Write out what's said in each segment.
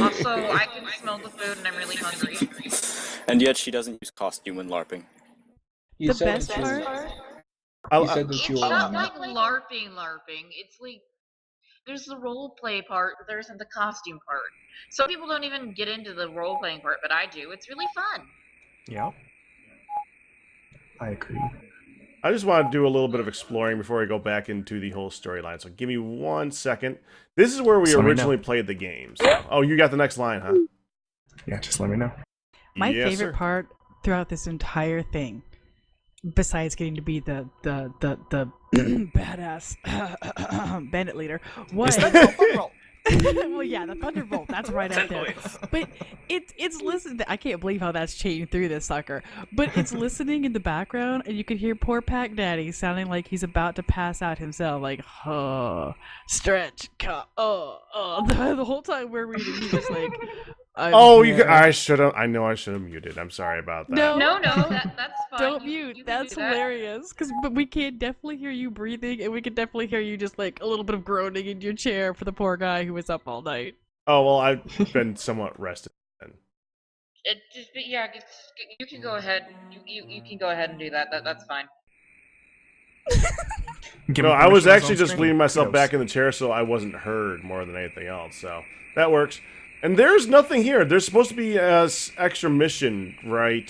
Also, I can smell the food and I'm really hungry. And yet she doesn't use costume when LARPing. The best part? You said that you It's were not like LARPing. It's like, there's the role play part, but there isn't the costume part. Some people don't even get into the role playing part, but I do. It's really fun. Yeah. I agree. I just want to do a little bit of exploring before I go back into the whole storyline. So give me 1 second. This is where we originally played the game. So. Oh, you got the next line, huh? Yeah, just let me know. My Yes, favorite sir. part throughout this entire thing, besides getting to be the badass bandit leader, was well, yeah, the Thunderbolt. That's right out there. But it's listening. I can't believe how that's chained through this sucker. But it's listening in the background, and you can hear poor Pack Daddy sounding like he's about to pass out himself, like stretch, the whole time we're reading, he's just like. I should have. I know I should have muted. I'm sorry about that. No, That's fine. don't mute. You can That's do that. hilarious. But we can definitely hear you breathing, and we can definitely hear you just like a little bit of groaning in your chair for the poor guy who was up all night. Oh well, I've been somewhat rested then. You can go ahead. You can go ahead and do that. That's fine. No, I was actually just leaning myself back in the chair so I wasn't heard more than anything else. So that works. And there's nothing here. There's supposed to be an extra mission right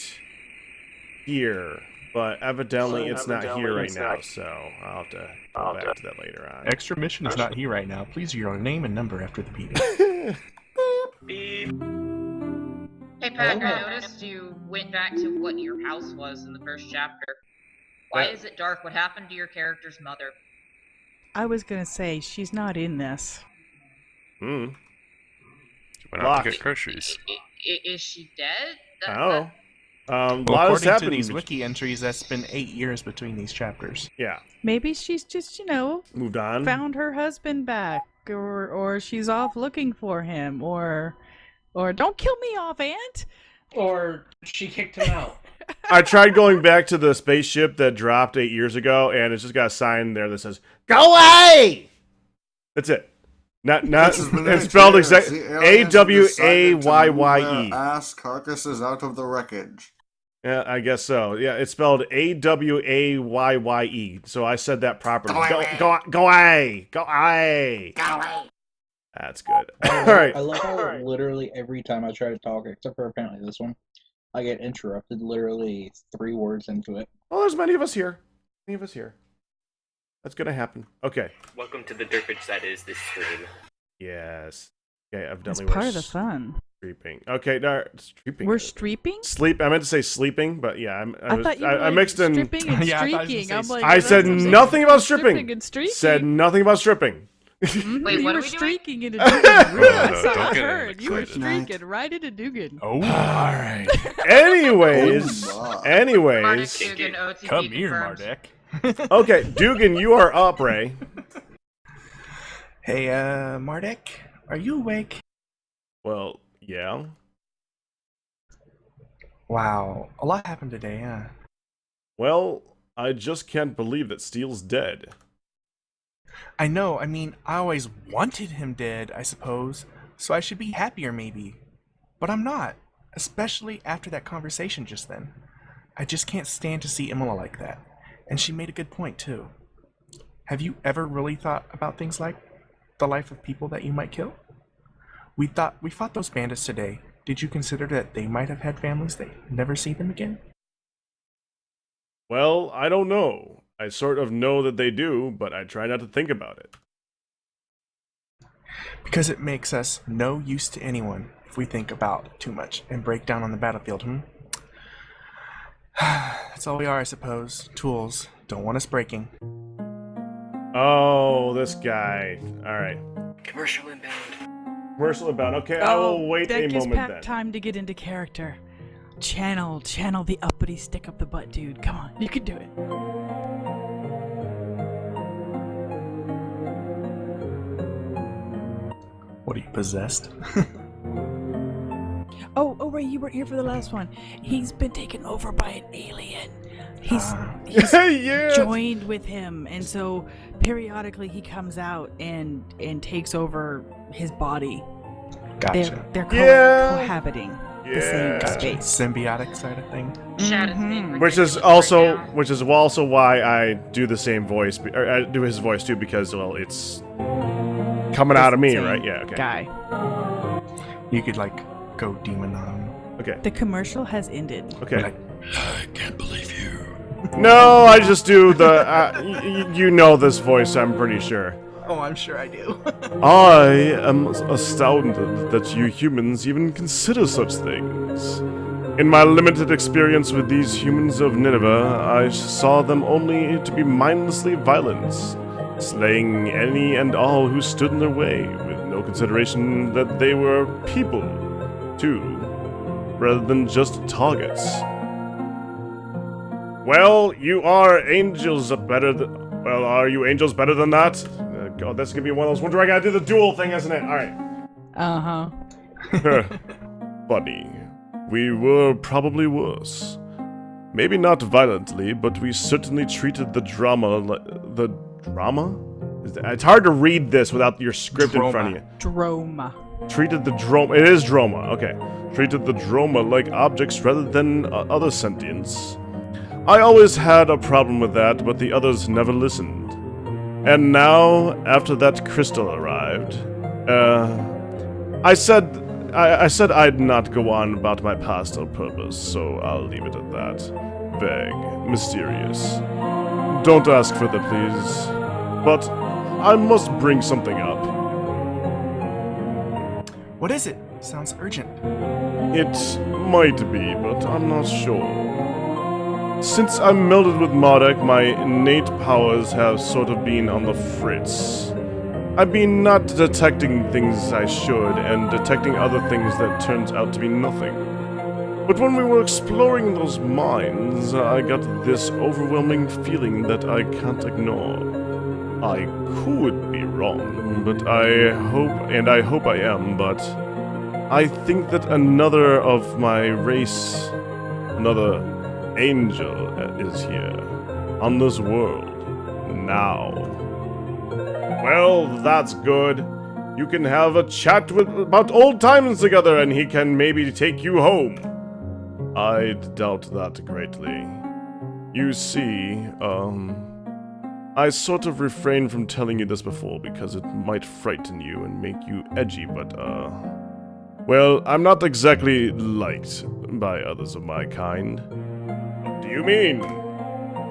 here, but evidently it's not here right now. So I'll have to go back to that later on. Extra mission is not here right now. Please use your name and number after the beep. Hey Pat, I noticed you went back to what your house was in the first chapter. Why is it dark? What happened to your character's mother? I was gonna say she's not in this. Went out to get groceries. Is she dead? I don't know. Well, according to these wiki entries, that's been 8 years between these chapters. Yeah. Maybe she's just, moved on. Found her husband back, or she's off looking for him, or don't kill me off, Aunt. Or she kicked him out. I tried going back to the spaceship that dropped 8 years ago, and it's just got a sign there that says "Go away." That's it. Not. It's spelled exactly AWAYYE. Ass carcasses out of the wreckage. Yeah, I guess so. Yeah, it's spelled AWAYYE. So I said that properly. Go away. That's good. All right. I love how literally every time I try to talk, except for apparently this one, I get interrupted literally 3 words into it. Well, there's many of us here. That's gonna happen. Okay. Welcome to the derpage that is this stream. Yes. Okay, evidently It's part of the fun. Streeping. Okay, no, streeping. We're streeping? Sleep. I meant to say sleeping, but yeah, I mixed in. Stripping and streaking. I'm like, I said nothing about stripping. And streaking. Said nothing about stripping. Wait, you what were are we streaking doing? into Deugan. Don't I get heard. You were excited. streaking right into Deugan. Oh, alright. Anyways. Deugan, OTP Come here, confirmed. Mardek. Okay, Deugan, you are up, Ray. Hey, Mardek, are you awake? Well, yeah. Wow, a lot happened today, huh? Well, I just can't believe that Steele's dead. I know, I mean, I always wanted him dead, I suppose, so I should be happier maybe. But I'm not, especially after that conversation just then. I just can't stand to see Emela like that, and she made a good point too. Have you ever really thought about things like the life of people that you might kill? We fought those bandits today. Did you consider that they might have had families that never see them again? Well, I don't know. I sort of know that they do, but I try not to think about it. Because it makes us no use to anyone if we think about it too much and break down on the battlefield, That's all we are, I suppose. Tools. Don't want us breaking. Oh, this guy. Alright. Commercial inbound. Commercial inbound. Okay, I will wait a moment Pack then. time to get into character. Channel the uppity stick up the butt dude. Come on, you can do it. What are you, possessed? Oh, Ray, you weren't here for the last one. He's been taken over by an alien. He's Yeah. joined with him, and so periodically he comes out and takes over his body. Gotcha. They're cohabiting the same space. Symbiotic side of thing. Which is also why I do the same voice, or I do his voice too, because well, it's coming out of me, right? Yeah. Okay. Guy. You could like go demon on him. Okay. The commercial has ended. Okay. I can't believe you. No, I just do the. You know this voice, I'm pretty sure. Oh, I'm sure I do. I am astounded that you humans even consider such things. In my limited experience with these humans of Nineveh, I saw them only to be mindlessly violent, slaying any and all who stood in their way, with no consideration that they were people, too, rather than just targets. Well, you are angels better than... Well, are you angels better than that? God, that's gonna be one of those ones where I gotta do the duel thing, isn't it? Alright. Uh-huh. Funny. We were probably worse. Maybe not violently, but we certainly treated the drama the drama? It's hard to read this without your script in front of you. Droma. Treated the droma... It is droma, okay. Treated the droma like objects rather than other sentients. I always had a problem with that, but the others never listened. And now, after that crystal arrived, I said I'd not go on about my past or purpose, so I'll leave it at that. Vague, mysterious. Don't ask further, please. But I must bring something up. What is it? Sounds urgent. It might be, but I'm not sure. Since I'm melded with Mardek, my innate powers have sort of been on the fritz. I've been not detecting things I should, and detecting other things that turns out to be nothing. But when we were exploring those mines, I got this overwhelming feeling that I can't ignore. I could be wrong, but I hope I am, but I think that another of my race, another angel is here, on this world, now. Well, that's good. You can have a chat about old times together, and he can maybe take you home. I doubt that greatly. You see, I sort of refrained from telling you this before because it might frighten you and make you edgy, but, well, I'm not exactly liked by others of my kind. What do you mean?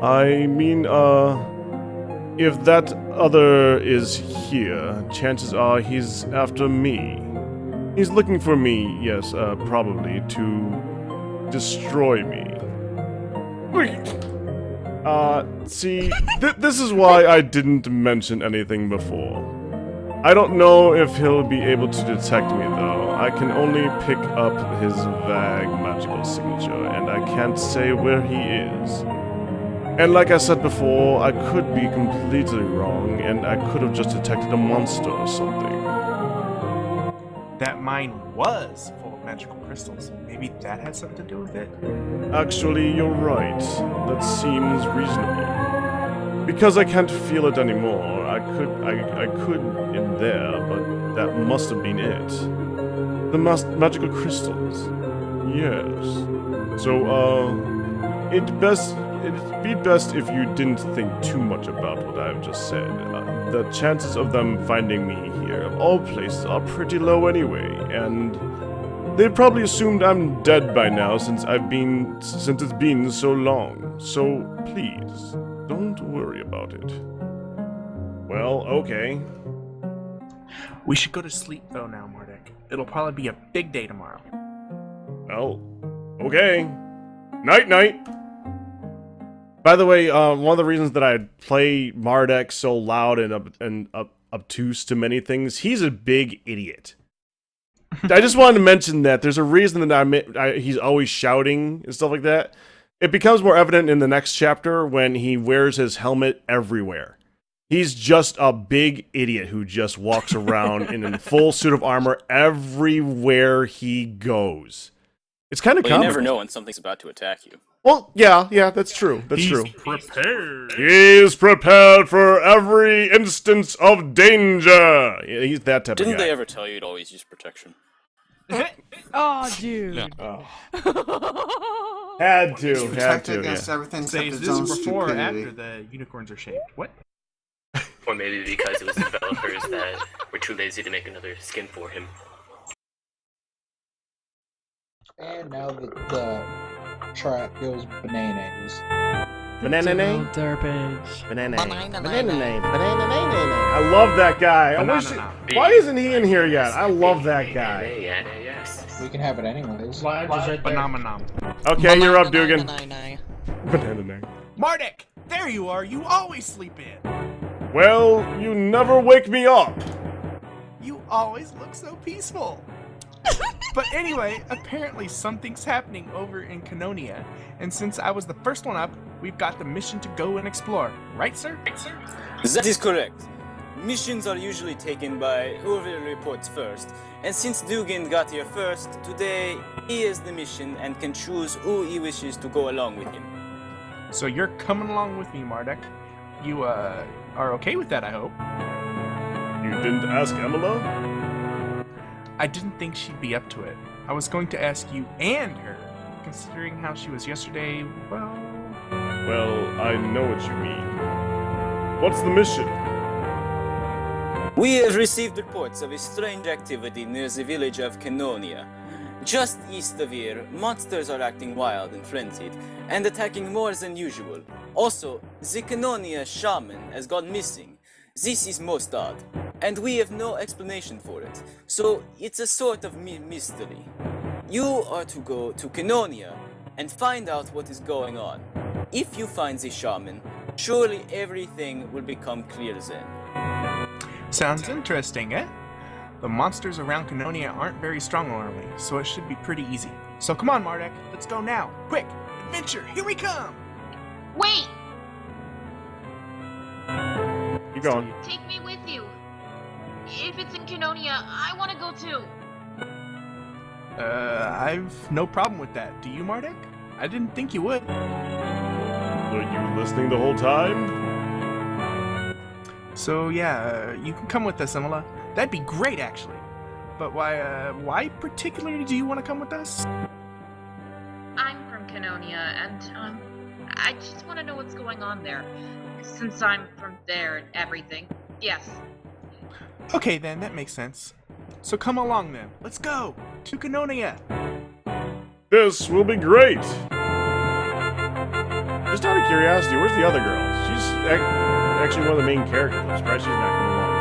I mean, if that other is here, chances are he's after me. He's looking for me, yes, probably, to destroy me. See, this is why I didn't mention anything before. I don't know if he'll be able to detect me, though. I can only pick up his vague magical signature, and I can't say where he is. And like I said before, I could be completely wrong, and I could have just detected a monster or something. That mine was full of magical crystals. Maybe that had something to do with it? Actually, you're right. That seems reasonable. Because I can't feel it anymore, I could in there, but that must have been it. The magical crystals. Yes. So, it'd be best if you didn't think too much about what I've just said. The chances of them finding me here, of all places, are pretty low anyway, and they've probably assumed I'm dead by now since it's been so long. So please, don't worry about it. Well, okay. We should go to sleep though now, Mardek. It'll probably be a big day tomorrow. Well, okay. Night-night. By the way, one of the reasons that I play Mardek so loud and obtuse to many things, he's a big idiot. I just wanted to mention that. There's a reason that he's always shouting and stuff like that. It becomes more evident in the next chapter when he wears his helmet everywhere. He's just a big idiot who just walks around in a full suit of armor everywhere he goes. It's kind of common. You never know when something's about to attack you. Well, yeah, that's true. That's true. Prepared. He's prepared for every instance of danger. Yeah, he's that type of guy. Didn't they ever tell you to always use protection? Oh, dude. No. Oh. Had to. Protect against everything Say, except is its own this before or stupidity. after the unicorns are shaped? What? Or maybe because it was developers that were too lazy to make another skin for him. And now the track goes bananas. Banana name? Derpage. Banana name. Banana name. Banana name. I love that guy. I wish why isn't he in here yet? I love that guy. Yes. We can have it anyways. Lodge is right there. Phenomenon. Okay, you're up, Deugan. Banana name. Mardek, there you are. You always sleep in. Well, you never wake me up. You always look so peaceful. But anyway, apparently something's happening over in Canonia, and since I was the first one up, we've got the mission to go and explore. Right, sir? That is correct. Missions are usually taken by whoever reports first, and since Deugan got here first, today he is the mission and can choose who he wishes to go along with him. So you're coming along with me, Mardek. You, are okay with that, I hope? You didn't ask Emela? I didn't think she'd be up to it. I was going to ask you and her, considering how she was yesterday, well... Well, I know what you mean. What's the mission? We have received reports of a strange activity near the village of Canonia. Just east of here, monsters are acting wild and frenzied, and attacking more than usual. Also, the Canonia Shaman has gone missing. This is most odd, and we have no explanation for it, so it's a sort of mystery. You are to go to Canonia and find out what is going on. If you find the shaman, surely everything will become clear then. Sounds interesting, eh? The monsters around Canonia aren't very strong normally, so it should be pretty easy. So come on, Mardek, let's go now. Quick, adventure, here we come! Wait! Keep going. Take me with you. If it's in Canonia, I want to go too. I've no problem with that. Do you, Mardek? I didn't think you would. Were you listening the whole time? So yeah, you can come with us, Emela. That'd be great, actually. But why particularly do you want to come with us? I'm from Canonia, and I just want to know what's going on there. Since I'm from there and everything. Yes. Okay then, that makes sense. So come along then. Let's go to Canonia. This will be great. Just out of curiosity, where's the other girl? She's actually one of the main characters. I'm surprised she's not coming along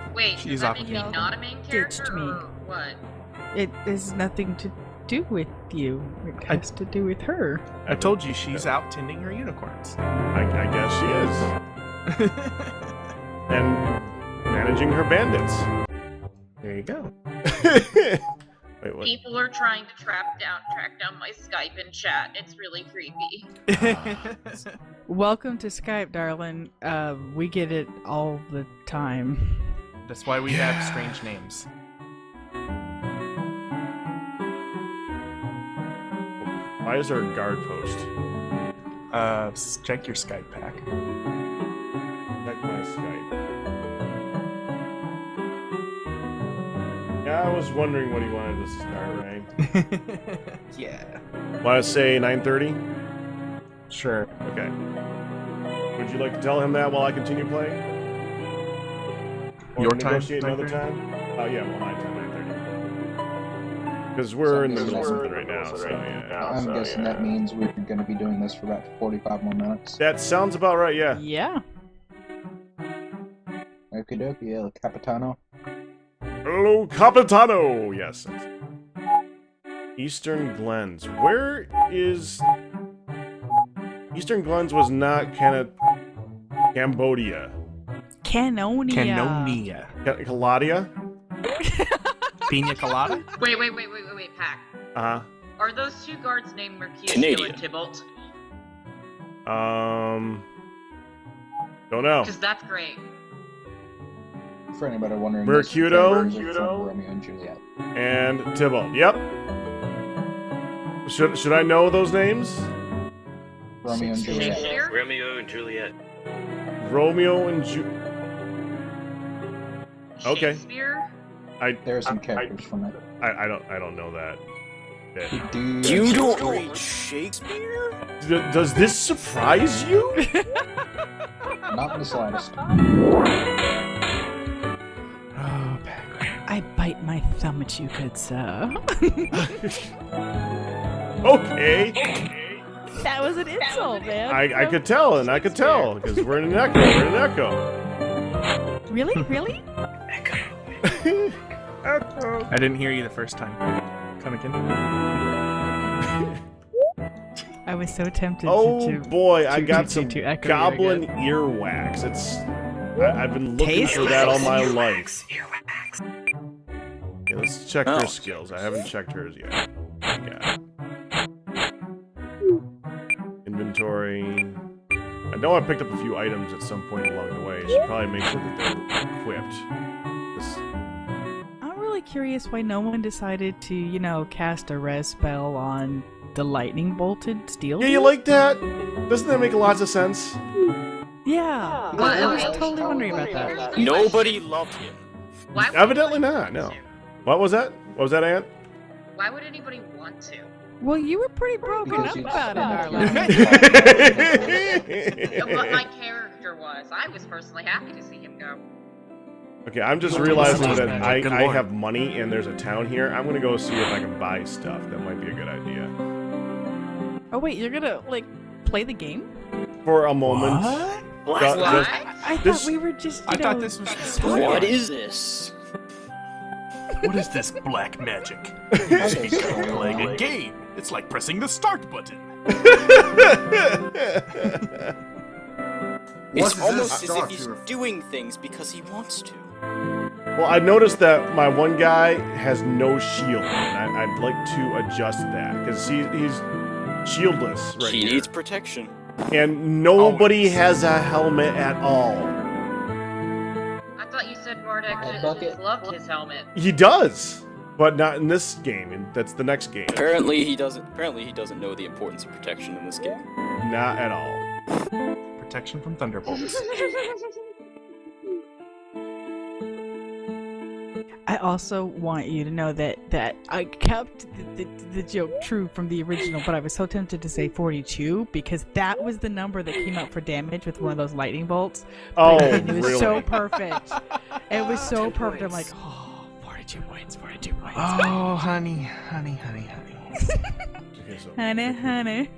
too. Wait, She's does that off mean with she's not a main character, Ditched me. or what? It has nothing to do with you. It has to do with her. I told you she's out tending her unicorns. I guess she is. And managing her bandits. There you go. Wait, what? People are trying to track down my Skype and chat. It's really creepy. Welcome to Skype, darling. We get it all the time. That's why we have strange names. Why is there a guard post? Check your Skype pack. Check my Skype. Yeah, I was wondering what he wanted us to start, right? Yeah. Want to say 9:30? Sure. Okay. Would you like to tell him that while I continue playing? Or Your time, negotiate another 9:30? time? Oh yeah, well my time 9:30. Because we're in the middle of something right now, so yeah. I'm guessing that means we're going to be doing this for about 45 more minutes. That sounds about right, yeah. Yeah. Okie dokie, El Capitano. Hello, Capitano! Yes. Eastern Glens. Where is... Eastern Glens was not Cambodia. Canonia. Canonia. Caladia? Pina colada? Wait, Pac. Uh-huh. Are those two guards named Mercutio Canadian. and Tybalt? Don't know. Because that's great. For anybody wondering, Mercuto. this is from Romeo and Juliet. And Tybalt. Yep. Should I know those names? Romeo and Juliet. Shakespeare? Romeo and Juliet. Romeo and Okay. Shakespeare? There are some characters from it. I don't know that. You don't read Shakespeare? Does this surprise you? Not in the slightest. Oh, Pac-Man. I bite my thumb at you, good sir. Okay. That was an insult, man. I could tell, and I could tell, because we're in an echo. We're in an echo. Really? Really? Echo. Echo. I didn't hear you the first time. Come again. I was so tempted Oh to boy, I got to some echo you goblin again. earwax. I've been looking for that all my life. Okay, let's check her skills. I haven't checked hers yet. Yeah. Inventory. I know I picked up a few items at some point along the way. I should probably make sure that they're equipped. I'm really curious why no one decided to, you know, cast a res spell on the lightning bolted Steele. Yeah, you like that? Doesn't that make lots of sense? Yeah. Well, I was okay. totally wondering about that. Nobody loved him. Why would Evidently anyone not, want no. to? What was that? What was that, Ant? Why would anybody want to? Well, you were pretty broken Because up you- about it, darling. What my character was. I was personally happy to see him go. Okay, I'm just realizing that I have money and there's a town here. I'm gonna go see if I can buy stuff. That might be a good idea. Oh wait, you're gonna like play the game? For a moment. What? Just- I thought we were just. I thought this was What is this? What is this black magic? These people are playing a game. It's like pressing the start button. It's What almost is as this if he's structure? doing things because he wants to. Well, I noticed that my one guy has no shield, and I'd like to adjust that because he's shieldless right He here. needs protection. And nobody has a helmet at all. I thought you said Mardek bucket. loved his helmet. He does, but not in this game, and that's the next game. Apparently he doesn't know the importance of protection in this game. Not at all. Protection from thunderbolts. I also want you to know that I kept the joke true from the original, but I was so tempted to say 42 because that was the number that came out for damage with one of those lightning bolts. Oh, And it was really? so perfect. It was so perfect. I'm like, oh, 42 points, 42 points. Oh, honey. Okay, so Honey, honey.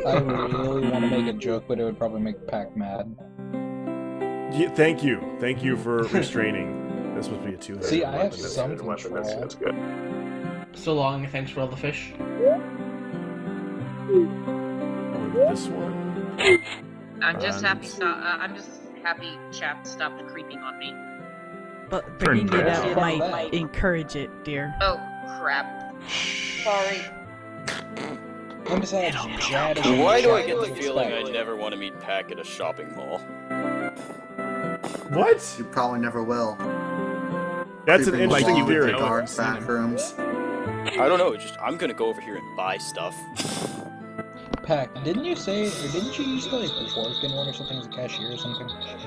I really want to make a joke, but it would probably make Pac mad. yeah, thank you for restraining. This must be a 2-handed See, I have weapon. some control. So long, thanks for all the fish. Oh, this one. I'm just happy. Happy chap stopped creeping on me. But bringing it Turn up might encourage it, dear. Oh crap! Sorry. I'm besides Jad is Why do I get the Jad feeling I respect. never want to meet Pac at a shopping mall? What? You probably never will. That's an Creeping interesting along theory. the dark back rooms. I don't know, I'm gonna go over here and buy stuff. Pac, didn't you say, or didn't you used to like work in one or something as a cashier or something?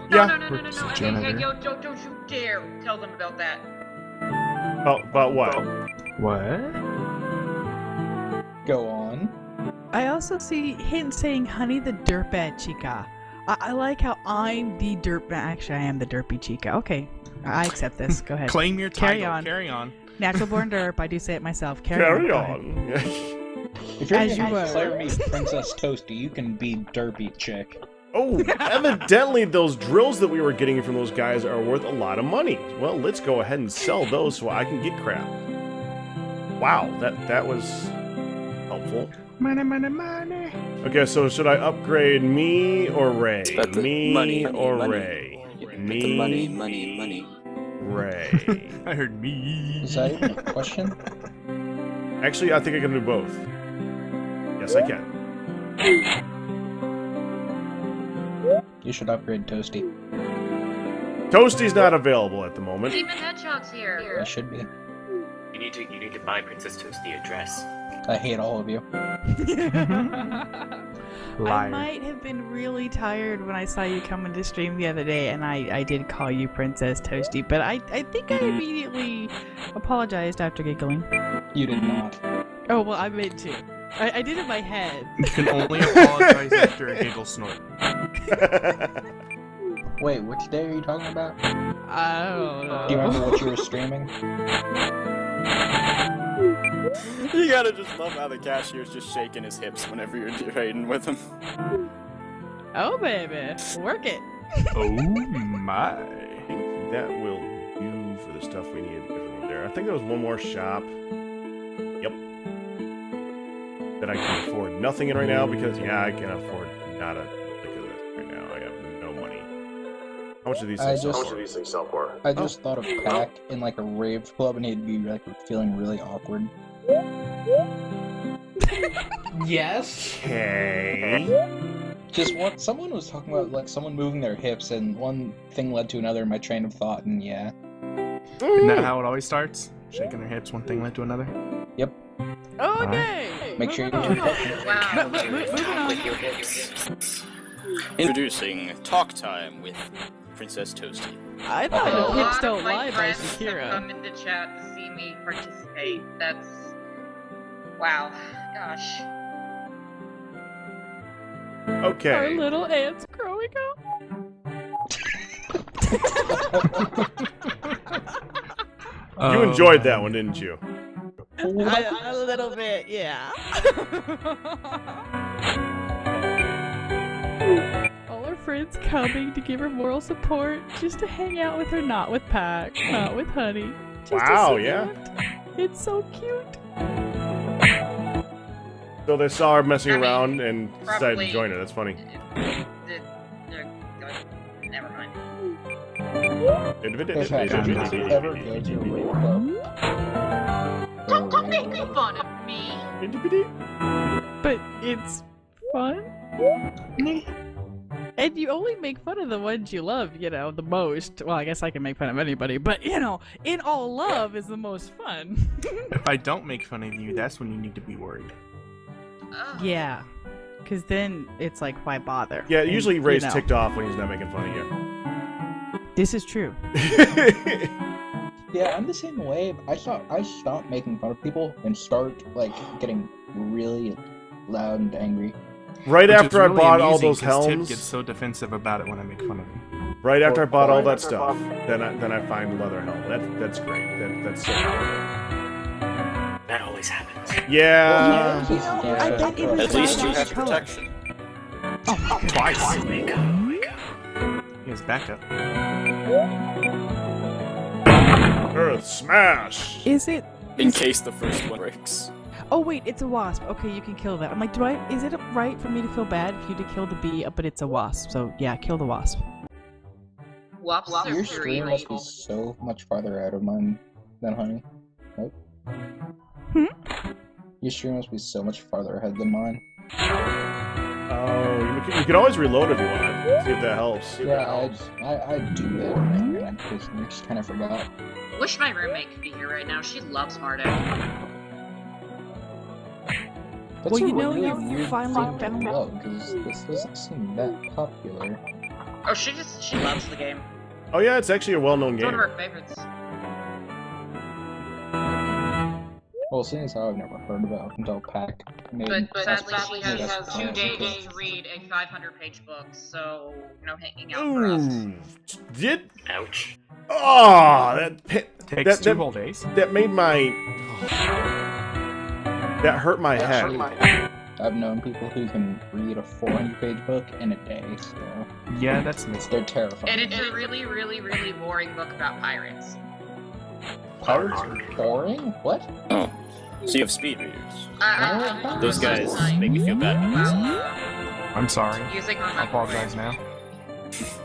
No, Yeah. no. Hey, janitor. yo, don't you dare tell them about that. Oh, about what? What? Go on. I also see him saying, honey, the dirtbag chica. I like how I'm the dirtbag. Actually, I am the derpy chica. Okay, I accept this. Go ahead. Claim your Carry title. on. Carry on. Natural born derp. I do say it myself. Carry Carry on. on. If you're As you gonna were. declare me Princess Toastie, you can be derpy chick. Oh, evidently those drills that we were getting from those guys are worth a lot of money. Well, let's go ahead and sell those so I can get crap. Wow, that was helpful. Money, money, money. Okay, so should I upgrade me or Ray? Spend the Me money, or money. Ray? Get Me, the money. Ray. I heard me. Is that even a question? Actually, I think I can do both. Yes, I can. You should upgrade Toastie. Toastie's not available at the moment. Even Hedgehog's here. It should be. You need to buy Princess Toastie a dress. I hate all of you. I might have been really tired when I saw you come into stream the other day, and I did call you Princess Toastie, but I think I immediately apologized after giggling. You did not. Oh, well, I meant to. I did in my head. You can only apologize after a giggle snort. Wait, which day are you talking about? I don't know. Do you remember what you were streaming? You gotta just love how the cashier's just shaking his hips whenever you're trading with him. Oh, baby. Work it. Oh my. I think that will do for the stuff we needed to get from there. I think there was one more shop. Yep. That I can afford nothing in right now because, yeah, I can't afford not a lick of this right now. I have no money. How much do these things sell for? I just thought of Pac in like a rave club and he'd be like feeling really awkward. Yes. Okay. Just someone was talking about like someone moving their hips and one thing led to another in my train of thought and yeah. Isn't that how it always starts? Shaking their hips, one thing led to another? Yep. Okay. Make sure you get your questions. Wow. Moving on. With your hips. Introducing Talk Time with Princess Toastie. I thought A the hips lot don't of my lie by friends have Shakira. come into chat to see me participate. That's... Wow. Gosh. Our Okay. little ants growing up. You enjoyed that one, didn't you? A little bit, yeah. All her friends coming to give her moral support, just to hang out with her, not with Pac, not with Honey. Just Wow, to yeah. It's so cute. So they saw her messing I mean, around and decided to probably- join her. That's funny. Never mind. Hey, Pac, did you ever go to a rave club? Don't make fun of me! But it's fun. And you only make fun of the ones you love, you know, the most. Well, I guess I can make fun of anybody, but, you know, in all love is the most fun. If I don't make fun of you, that's when you need to be worried. Ugh. Yeah. Because then it's like, why bother? Yeah, And, usually you Ray's know, ticked off when he's not making fun of you. This is true. Yeah, I'm the same way. I stopped making fun of people and start like getting really loud and angry. Right Which after is I really bought all amusing, those 'cause Tip helms, gets so defensive about it when I make fun of him. right after I bought all that stuff, then I find leather helm. That's great. That's so powerful. That always happens. Yeah. I bet it was At least you Zack's have color. protection. Twice! Oh my god. He has backup. Earth smash. Is it? In case the first one breaks. Oh wait, it's a wasp. Okay, you can kill that. I'm like, is it right for me to feel bad for you to kill the bee? But it's a wasp, so yeah, kill the wasp. Wasps are Your very stream must be evil. so much farther out of mine than Honey. Nope. Your stream must be so much farther ahead than mine. Oh, you can always reload if you want. See if that helps. Yeah, I do that now, and I just kind of forgot. Wish my roommate could be here right now. She loves Mardek. That's Well, a you know, really you weird finally thing to found love, because this doesn't seem that popular. Oh, she loves the game. Oh yeah, it's actually a well-known It's one game. of her favorites. Well, seeing as how I've never heard about it until Pac made But sadly, she has that's 2 days possible. to read a 500-page book, so no hanging out for us. Ooh. Did Ouch. Takes two whole days. that made my that hurt my head. I've known people who can read a 400-page book in a day, so Yeah, that's me. they're terrifying. And it's a really, really, really boring book about pirates. Pirates are boring? What? Oh, so you have speed readers. I Those guys make me feel bad about myself. I'm sorry. Using her I apologize now. Is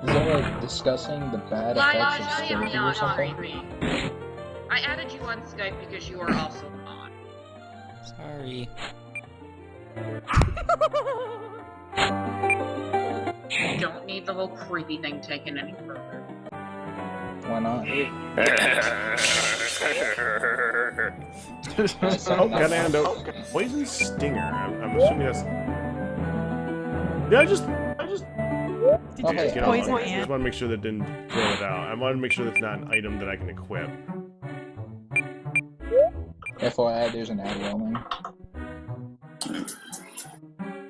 that like discussing the bad effects of I am surgery or not something? creepy. I added you on Skype because you are also on. Sorry. Don't need the whole creepy thing taken any further. Why not? Oh, got an antidote. Poison stinger. I'm assuming that's. Yeah, I just. Did you Okay, just You know, poison I just ant? want to make sure that didn't throw it out. I want to make sure that's not an item that I can equip. FYI, there's an Aalia only.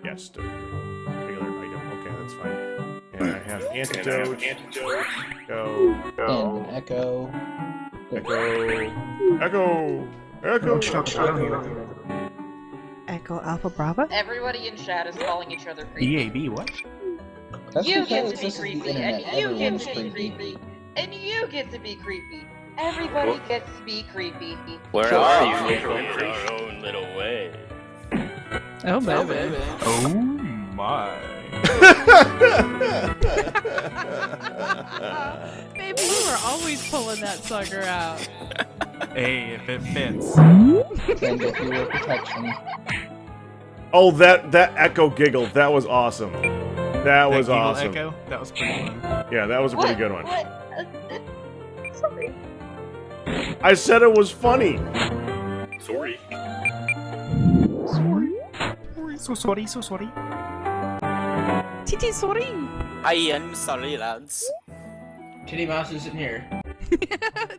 Yes, the regular item. Okay, that's fine. And I have antidote. Go. And an Echo. Echo. Echo Alpha Bravo? Everybody in chat is calling each other creepy. EAB, what? That's You get because to be this is the creepy, internet. and you get Everyone's to be creepy. creepy, and you get to be creepy. Everybody gets to be creepy. Where are you? We're in our own little way. Oh, baby. Oh my. Baby, you were always pulling that sucker out. Hey, if it fits. And if you were protection. Oh, that echo giggle. That was awesome. That was Giggle awesome. Echo, that was pretty fun. Yeah, that was a pretty good one. What? Sorry. I said it was funny. Sorry. So sorry. Titi, sorry. I am sorry, lads. Titty Mouse isn't here.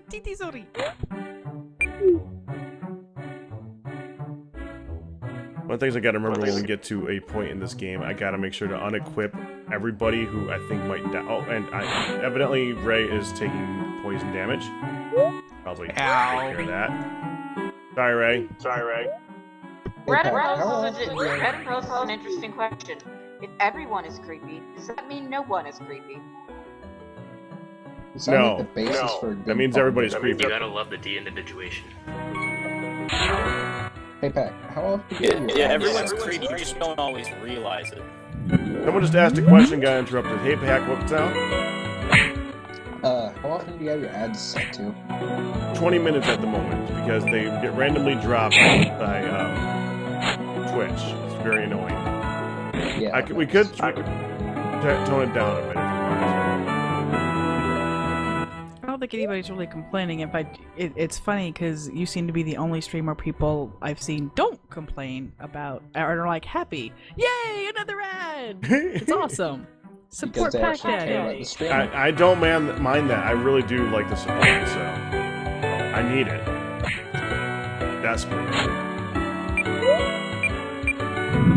Titi, sorry. One of the things I gotta remember when we get to a point in this game, I gotta make sure to unequip everybody who I think might die. Oh, and evidently Ray is taking poison damage. Probably take care of that. Sorry, Ray. Red Hey, and Pat, how Rose often is an interesting question. If everyone is creepy, does that mean no one is creepy? Is that No. like the basis for That good means fun? everybody's creepy. You gotta love the de-individuation. Hey, Pat, how often do you Yeah, everyone's creepy, you just don't always realize it. Someone just asked a question, got interrupted. Hey, Pack, what's out? How often do you have your ads set to? 20 minutes at the moment, because they get randomly dropped by Twitch. It's very annoying. Yeah. We could tone it down a bit if you want. I don't think anybody's really complaining. In fact, it's funny because you seem to be the only streamer people I've seen don't complain about or are like happy. Yay, another ad! It's awesome. Support Because they Pack actually care about Daddy. the stream. I don't mind that. I really do like the support, so I need it. Desperately.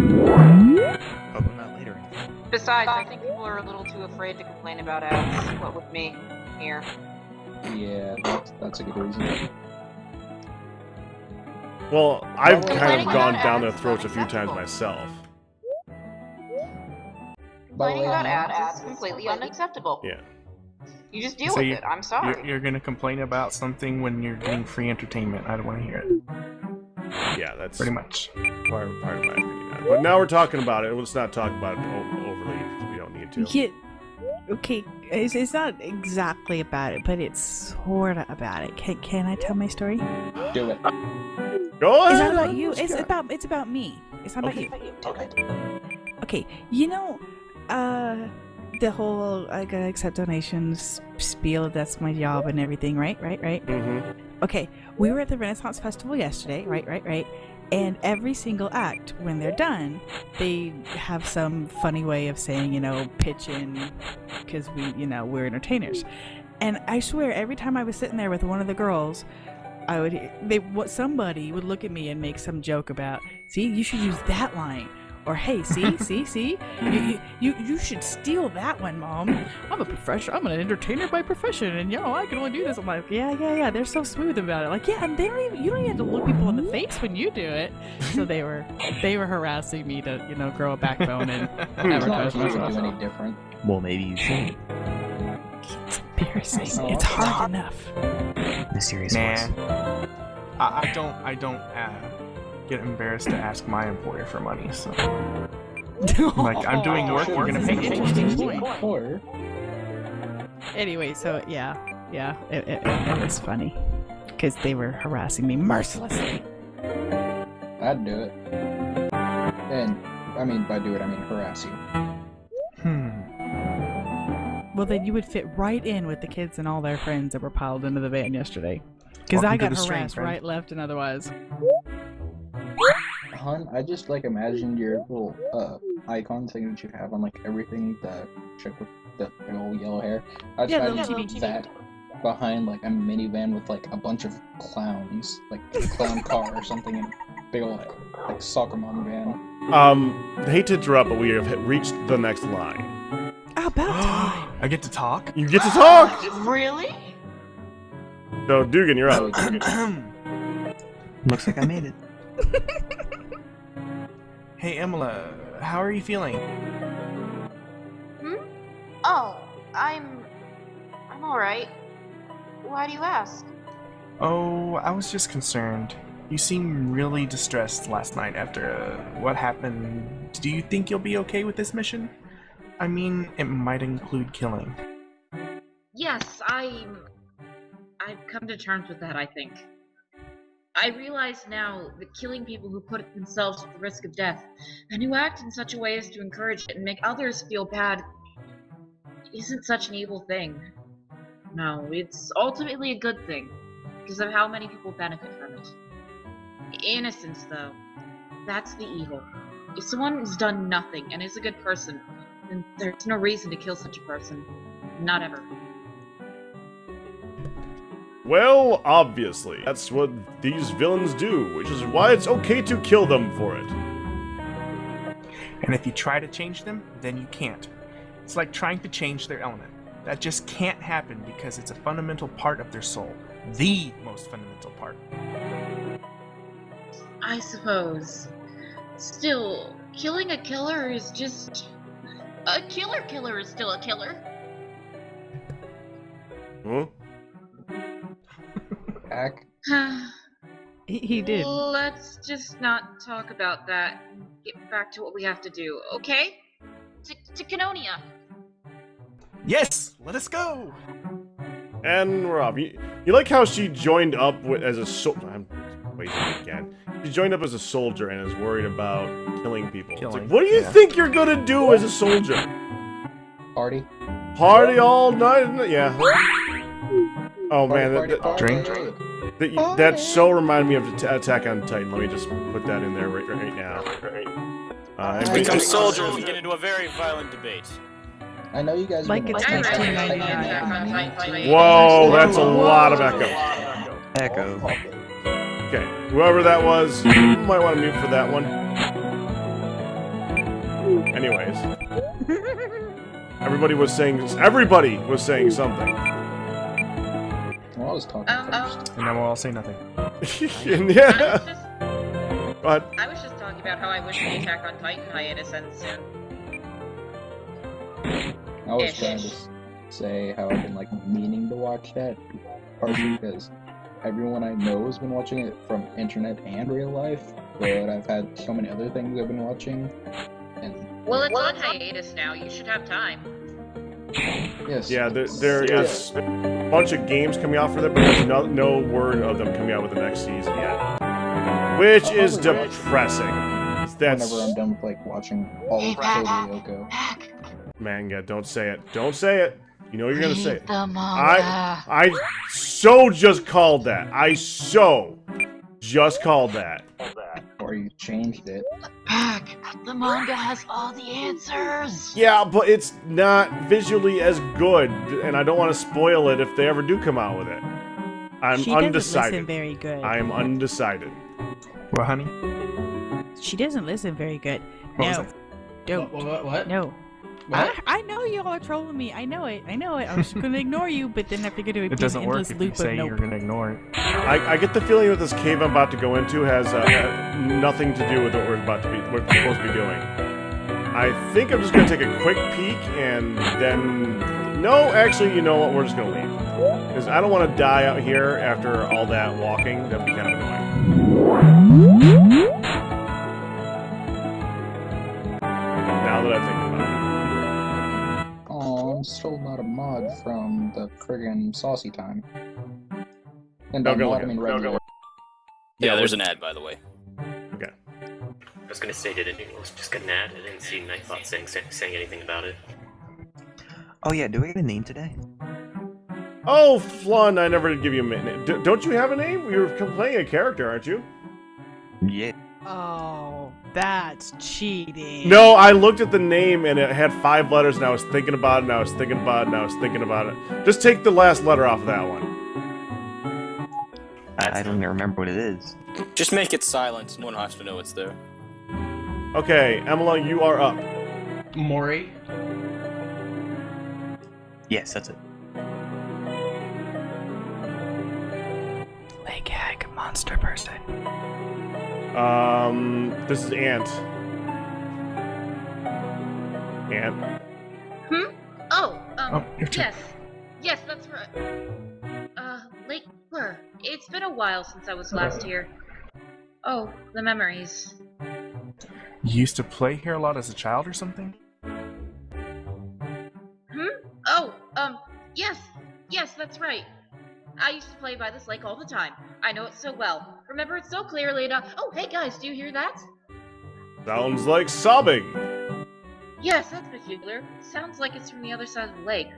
Oh, but not later. Besides, I think people are a little too afraid to complain about ads. What with me here? Yeah, that's a good reason. Well, I've Well, kind of complaining gone about down their ads is throats a few times unacceptable. myself. Complaining about Balthazar, ads is completely unacceptable. Yeah. You just deal So with you- it. I'm sorry. You're gonna complain about something when you're getting free entertainment. I don't want to hear it. Yeah, that's Pretty much. part of my opinion. But now we're talking about it. Let's not talk about it overly if we don't need to. Yeah. Okay, it's not exactly about it, but it's sorta about it. Can I tell my story? do it. Go ahead. It's not about you. let's It's go. about me. It's not Okay. about you. Okay. Okay, you know, the whole I gotta accept donations spiel. That's my job and everything, right? Mm-hmm. Okay, we were at the Renaissance Festival yesterday, right? And every single act, when they're done, they have some funny way of saying, pitch in, because we're entertainers. And I swear, every time I was sitting there with one of the girls, somebody would look at me and make some joke about, see, you should use that line. Or, hey, see, you should steal that one, Mom. I'm a professional. I'm an entertainer by profession, and I can only do this. I'm like, yeah. They're so smooth about it. Like, yeah, and you don't even have to look people in the face when you do it. So they were harassing me to, grow a backbone and It's not advertise like you can myself. do any different. Well, maybe you should. It's embarrassing. Oh, It's hard enough. The serious Nah. voice. I don't get embarrassed to ask my employer for money. So, like, I'm doing work. You're gonna pay me. Interesting point. Or Anyway, so yeah, it was funny because they were harassing me mercilessly. I'd do it. And I mean by do it, I mean harass you. Well, Well, then you would fit right in with the kids and all their friends that were piled into the van yesterday. Because I got harassed right, left, and otherwise. Hun, I just like imagined your little icon thing that you have on like everything, the chick with the big old yellow hair. I just imagined that behind like a minivan with like a bunch of clowns, like a clown car or something, and a big old like soccer mom van. Hate to interrupt, but we have reached the next line. About time. I get to talk? You get to talk! Really? So, Deugan, you're up. Looks like I made it. Hey, Emela, how are you feeling? Oh, I'm alright. Why do you ask? Oh, I was just concerned. You seemed really distressed last night after what happened. Do you think you'll be okay with this mission? I mean, it might include killing. Yes, I've come to terms with that, I think. I realize now that killing people who put themselves at the risk of death, and who act in such a way as to encourage it and make others feel bad, isn't such an evil thing. No, it's ultimately a good thing, because of how many people benefit from it. Innocence, though, that's the evil. If someone has done nothing and is a good person, then there's no reason to kill such a person. Not ever. Well, obviously, that's what these villains do, which is why it's okay to kill them for it. And if you try to change them, then you can't. It's like trying to change their element. That just can't happen because it's a fundamental part of their soul. The most fundamental part. I suppose. Still, killing a killer is just... A killer is still a killer. Huh? Back. He did. Let's just not talk about that. Get back to what we have to do, okay? To Canonia. Yes! Let us go! And we're off. You like how she joined up with, as a soldier? I'm waiting again. She joined up as a soldier and is worried about killing people. It's like, what do you think you're gonna do as a soldier? Party. Party all night? Yeah. Oh man, Drink. That so reminded me of Attack on Titan. Let me just put that in there right now. And Become soldiers and get into a very violent debate. I know you guys Like it's been watching 1999. Whoa, that's a lot of echo. Echo. Okay, whoever that was, you might want to mute for that one. Anyways, everybody was saying something. Well, I was talking first. And then we'll all say nothing. Yeah. But I was just talking about how I wish the Attack on Titan hiatus ends soon. I was trying to say how I've been like meaning to watch that, partially because everyone I know has been watching it from internet and real life, but I've had so many other things I've been watching. And Well, it's on hiatus now. You should have time. yes, yeah, there is a bunch of games coming out for that, but there's no word of them coming out with the next season yet, which is depressing. That's whenever I'm done with like watching all of Yoko. manga. Don't say it. Don't say it. You know you're gonna say it. The manga. I so just called that. I so just called that. Or you changed it. Back. The manga has all the answers. Yeah, but it's not visually as good, and I don't want to spoil it if they ever do come out with it. I'm She undecided. doesn't listen very good. I am undecided. What, honey? She doesn't listen very good. What was No. that? Don't. What? No. What? I know y'all are trolling me. I know it. I was just gonna ignore you, but then I figured it would It be an doesn't work endless if you loop say of nope. you're gonna ignore it. I get the feeling that this cave I'm about to go into has nothing to do with what we're supposed to be doing. I think I'm just gonna take a quick peek and then... No, actually, you know what? We're just gonna leave. Because I don't want to die out here after all that walking. That'd be kind of annoying. Now that I think about it. Oh, I'm still not a mod from the friggin' saucy time. And No, go mod, I ahead. mean regular. Yeah, there's an ad, by the way. Okay. I was gonna say, did anyone else just get an ad? I didn't see Nightbot saying anything about it. Oh yeah, do we get a name today? Oh, Flun, I never did give you a name. Don't you have a name? You're playing a character, aren't you? Yeah. Oh, that's cheating. No, I looked at the name and it had 5 letters and I was thinking about it and I was thinking about it and I was thinking about it. Just take the last letter off of that one. I don't even remember what it is. Just make it silent. No one has to know it's there. Okay, Emela, you are up. Mori. Yes, that's it. Leg hag, monster person. This is Ant. Ant. Oh, your turn. yes. Yes, that's right. Lake Blur. It's been a while since I was last here. Oh, the memories. You used to play here a lot as a child or something? Oh, yes. Yes, that's right. I used to play by this lake all the time. I know it so well. Remember it so clearly enough. Oh, hey guys, do you hear that? Sounds like sobbing. Yes, that's peculiar. Sounds like it's from the other side of the lake.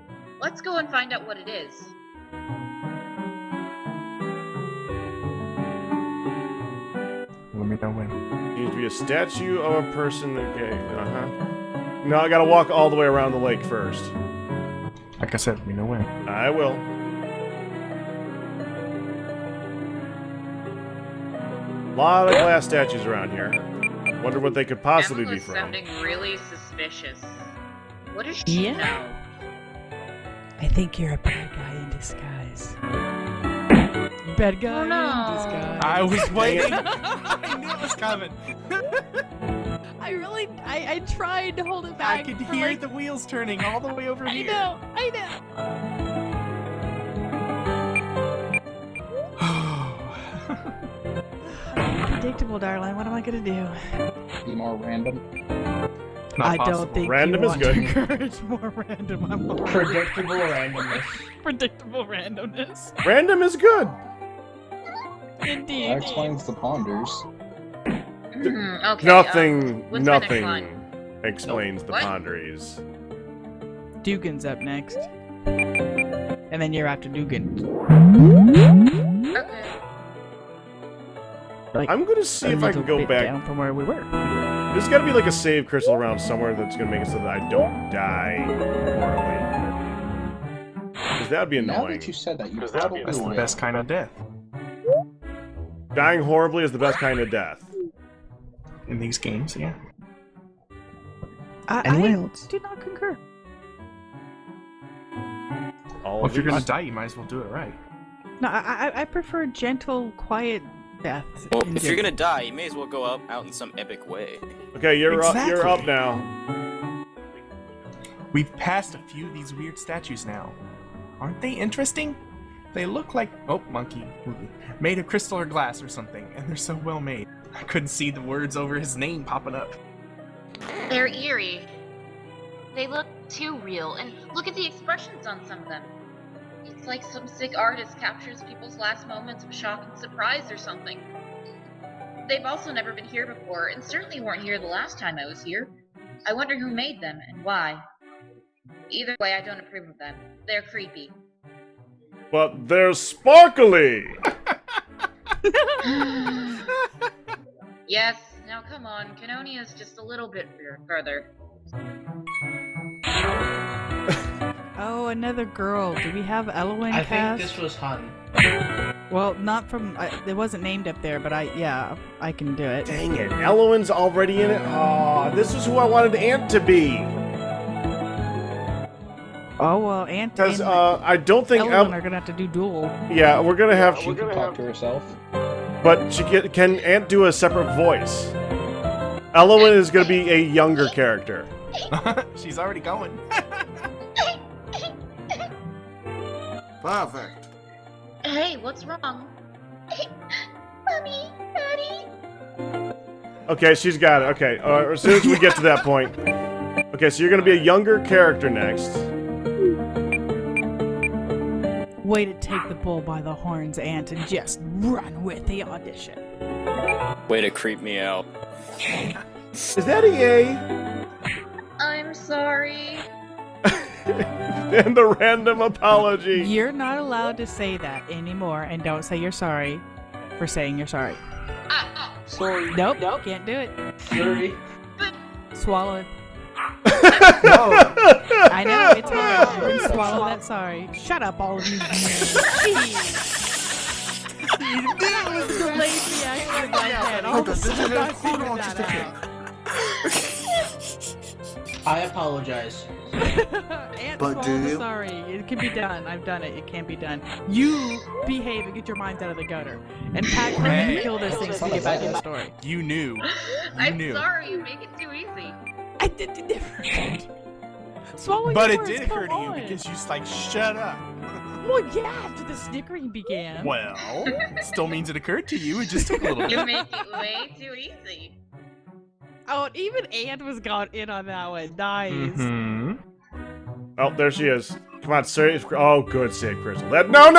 Let's go and find out what it is. Let me know when. Needs to be a statue of a person. Okay, No, I gotta walk all the way around the lake first. Like I said, let me know when. I will. Lot of glass statues around here. Wonder what they could possibly be Emela's from. sounding really suspicious. What does she know? I think you're a bad guy in disguise. Bad guy Oh, no. in disguise. I was waiting. I knew it was coming. I tried to hold it back. I could for, hear like, the wheels turning all the way over here. I know. Unpredictable, darling. What am I gonna do? Be more random. Not I possible. don't think Random you is want good. to encourage more random. I'm already- Predictable randomness. Predictable randomness. Random is good. Indeed. That explains the ponders. Okay. Nothing what's my next line? explains the What? ponderies. Dugan's up next. And then you're after Deugan. Okay. Like, I'm gonna see if I can go back. down from where we were. There's gotta be like a save crystal around somewhere that's gonna make it so that I don't die horribly. Because that would be Now annoying. that you said that, you probably That's the will. best kind of death. Dying horribly is the best kind of death. In these games, yeah. Anyone I else? do not concur. Well, if you're gonna die, you might as well do it right. No, I prefer gentle, quiet death. Well, in if you're general. gonna die, you may as well go out in some epic way. Okay, you're up Exactly. now. We've passed a few of these weird statues now. Aren't they interesting? They look like, monkey, made of crystal or glass or something, and they're so well made. I couldn't see the words over his name popping up. They're eerie. They look too real, and look at the expressions on some of them. It's like some sick artist captures people's last moments of shock and surprise or something. They've also never been here before, and certainly weren't here the last time I was here. I wonder who made them, and why. Either way, I don't approve of them. They're creepy. But they're sparkly! Yes, now come on, Canonia's just a little bit further. Oh, another girl. Do we have Elwyen I cast? think this was Hun. Well, not from. It wasn't named up there, but I can do it. Dang it, Elwyn's already in it? Aw, this is who I wanted Ant to be! Oh well, Aunt Because, and I don't think Elwyen are gonna have to do duel. Yeah, we're gonna have... She can talk to herself. But can Ant do a separate voice? Elwyn is gonna be a younger character. She's already going. Perfect. Hey, what's wrong? Mommy, Daddy. Okay, she's got it. Okay, as soon as we get to that point. Okay, so you're gonna be a younger character next. Way to take the bull by the horns, Aunt, and just run with the audition. Way to creep me out. Is that EA? I'm sorry. and the random apology. You're not allowed to say that anymore, and don't say you're sorry for saying you're sorry. Sorry. Nope, can't do it. Sorry. Swallow it. No. I know, it's hard. You can swallow that sorry. Shut up, all of you. That was a delayed reaction like that. All of a sudden, I figured that out. I apologize. And But swallow do the you? sorry. It can be done. I've done it. It can be done. You behave and get your minds out of the gutter. And Pat, Hey. kill this thing so we get back in the story. You knew. I'm knew. sorry, you make it too easy. I did the different. Swallowing But your it words, did occur to come you on. because you just like, shut up. Well, yeah, after the snickering began. Well, still means it occurred to you. It just took a little You bit. make it way too easy. Oh, even Ann was got in on that one. Nice. Mm-hmm. Oh, there she is. Come on, save. Oh, good save, Crystal. That no,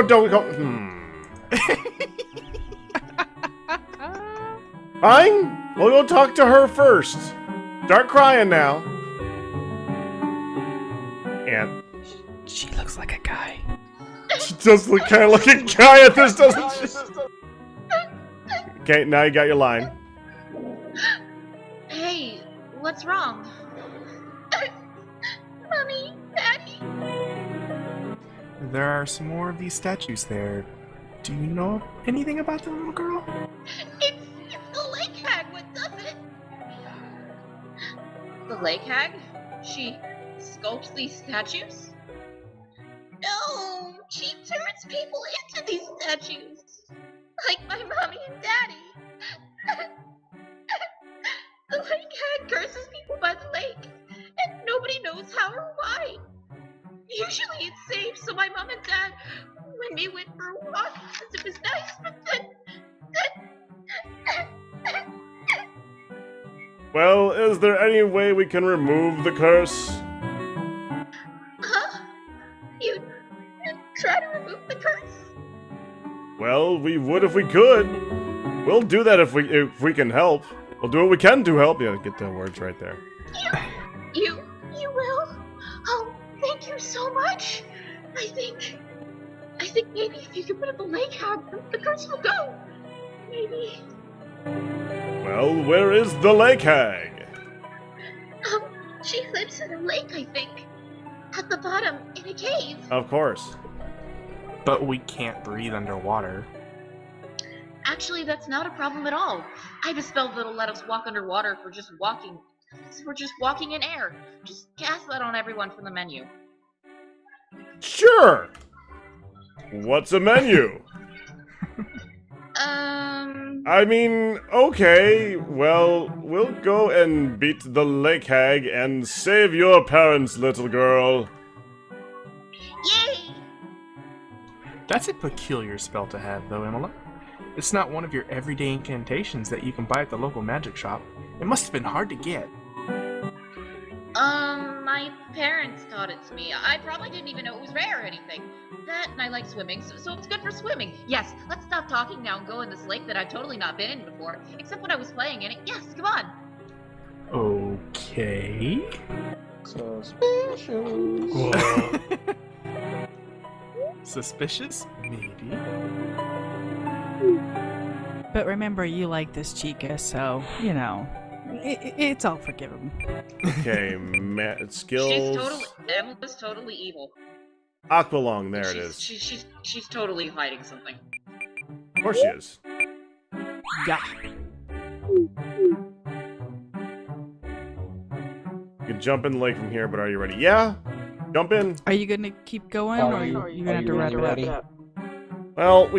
don't go. Fine. We'll go talk to her first. Start crying now. And She looks like a guy. she does look kind of like a guy at this, doesn't she? Okay, now you got your line. Hey, what's wrong? Mommy, Daddy. There are some more of these statues there. Do you know anything about the little girl? It's the lake hag, what does it? The lake hag? She sculpts these statues? No, she turns people into these statues. Like my mommy and daddy. The lake hag curses people by the lake, and nobody knows how or why. Usually it's safe, so my mom and dad, when we went for a walk, as it was nice, but then... Well, is there any way we can remove the curse? Huh? You try to remove the curse? Well, we would if we could. We'll do that if we can help. We'll do what we can to help. Yeah, get the words right there. You will? Oh, thank you so much. I think maybe if you could put up the lake hag, the curse will go. Maybe. Well, where is the lake hag? She lives in a lake, I think. At the bottom, in a cave. Of course. But we can't breathe underwater. Actually, that's not a problem at all. I have a spell that'll let us walk underwater if we're just walking in air. Just cast that on everyone from the menu. Sure. What's a menu? I mean, okay. Well, we'll go and beat the lake hag and save your parents, little girl. Yay! That's a peculiar spell to have, though, Emela. It's not one of your everyday incantations that you can buy at the local magic shop. It must have been hard to get. My parents taught it to me. I probably didn't even know it was rare or anything. That, and I like swimming, so it's good for swimming. Yes, let's stop talking now and go in this lake that I've totally not been in before, except when I was playing in it. Yes, come on! Okay. Suspicious. Suspicious? Maybe. But remember, you like this chica, so, you know, it's all forgivable. Okay, skills. Emela's totally evil. Aqualung, there it is. She's totally hiding something. Of course she is. Yeah. You can jump in the lake from here, but are you ready? Yeah? Jump in. Are you gonna keep going, or are you gonna have to wrap it up? Well,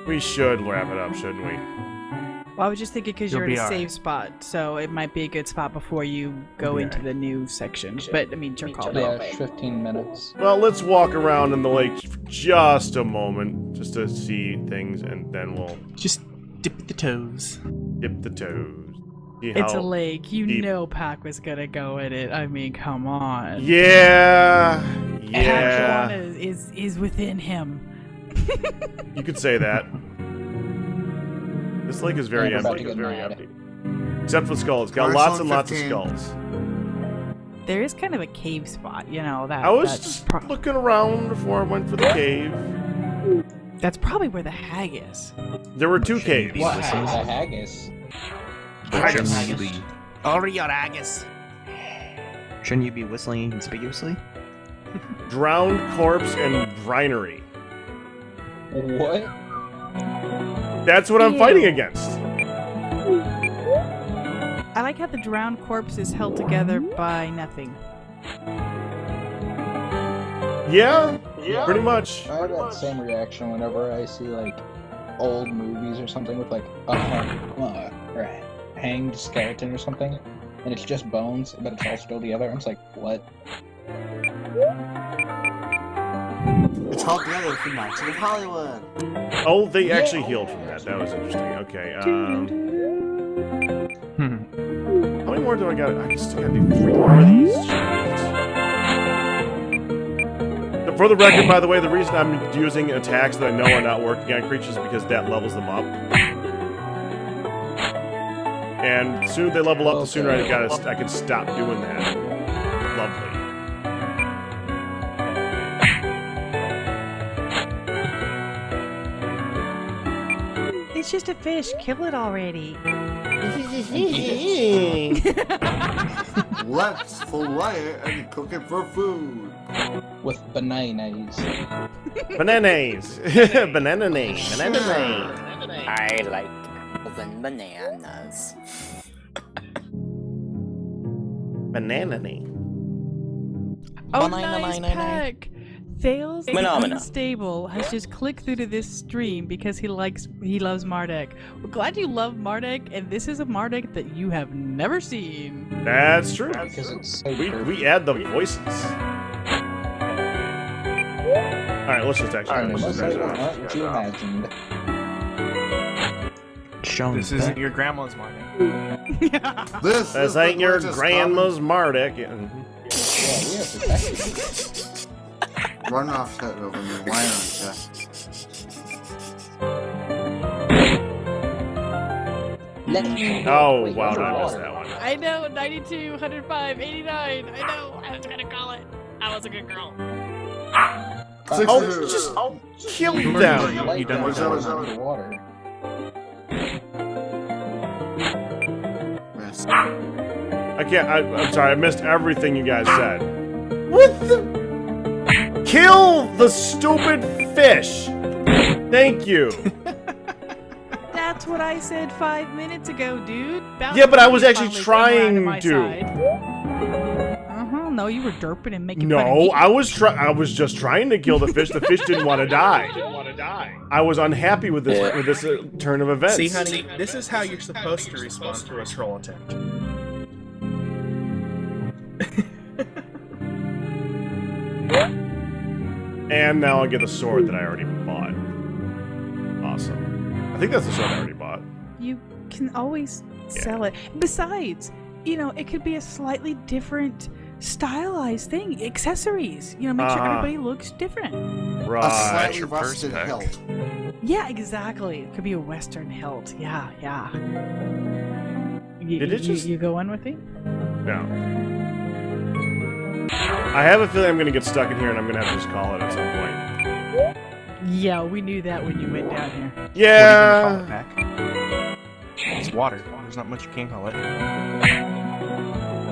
we should wrap it up, shouldn't we? Well, I was just thinking because you're You'll in be a alright. save spot, so it might be a good spot before you go be into the new section. But, I mean, it's your call. Yeah, 15 minutes. Well, let's walk around in the lake for just a moment, just to see things, and then we'll Just dip the toes. dip the toes. See It's a how lake. You deep- know Pac was gonna go in it. I mean, come on. Yeah. Pac is within him. You could say that. This lake is very I'm about empty. to It's get very mad. empty. Except for skulls. It's got Nice lots on and lots of 15. skulls. There is kind of a cave spot, you know. I was just looking around before I went for the cave. That's probably where the hag is. There were 2 caves. What? The haggis. Shouldn't you be, Over your haggis. shouldn't you be whistling conspicuously? Drowned corpse and brinery. What? That's what I'm fighting against. I like how the drowned corpse is held together by nothing. Yeah, pretty much. I have that same reaction whenever I see like old movies or something with like a hanged skeleton or something, and it's just bones, but it's all still together. I'm just like, what? It's all together for Nights of Hollywood. Oh, they actually healed from that. That was interesting. Okay. How many more do I got? I still gotta do 3 more of these. For the record, by the way, the reason I'm using attacks that I know are not working on creatures is because that levels them up. And the sooner they level up, the sooner I can stop doing that. Lovely. It's just a fish. Kill it already. Let's fillet it and cook it for food. With bananas. Bananas. Banana-nase. I like bananas. Banana-nase. Oh, nice pack. Thales the Unstable has just clicked through to this stream because he loves Mardek. We're glad you love Mardek, and this is a Mardek that you have never seen. That's true. Because it's so We add the voices. Alright, let's just actually what you imagined. This isn't your grandma's Mardek. This ain't your grandma's Mardek. Yeah, we have protected. Run off that over me. Why not? Oh, wow, did I miss that one? I know, 92, 105, 89. I know, I was gonna call it. I was a good girl. Just kill them. You done with the water. I can't. I'm sorry. I missed everything you guys said. What the? Kill the stupid fish. Thank you. That's what I said 5 minutes ago, dude. Yeah, but I was actually trying to. No, you were derping and making fun of me. No, I was just trying to kill the fish. The fish didn't want to die. I was unhappy with this turn of events. See, honey, this is how you're supposed to respond to a troll attempt. And now I get the sword that I already bought. Awesome. I think that's the sword I already bought. You can always sell it. Besides, you know, it could be a slightly different stylized thing. Accessories. You know, make sure everybody looks different. Right. A slightly rusted hilt. Yeah, exactly. It could be a Western hilt. Yeah. You go on with me? No. I have a feeling I'm going to get stuck in here and I'm going to have to just call it at some point. Yeah, we knew that when you went down here. Yeah. What are you gonna call it, Mac? It's water. There's not much you can call it.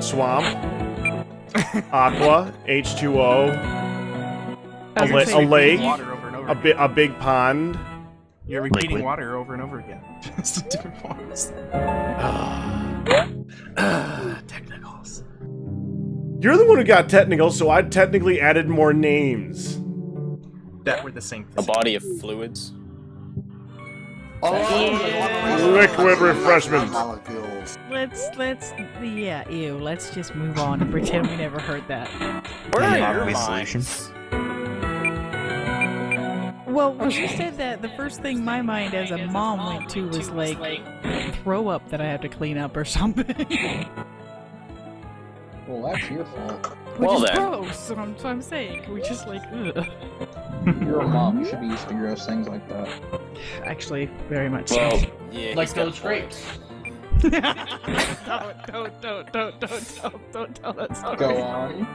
Swamp. Aqua. H2O. A lake. Water over and over a big pond. You're repeating water over and over again. Just in different forms. Technicals. You're the one who got technical, so I technically added more names. That were the same thing. A body of fluids. Liquid refreshment. Let's just move on and pretend we never heard that. Where are your minds? Well, when you said that, the first thing my mind as a mom went to was like throw up that I have to clean up or something. Well, that's your fault. Which is gross, so I'm saying. We're just like, ugh. You're a mom. You should be used to gross things like that. Actually, very much so. Well, yeah. Like those grapes. Don't tell that story. Go on.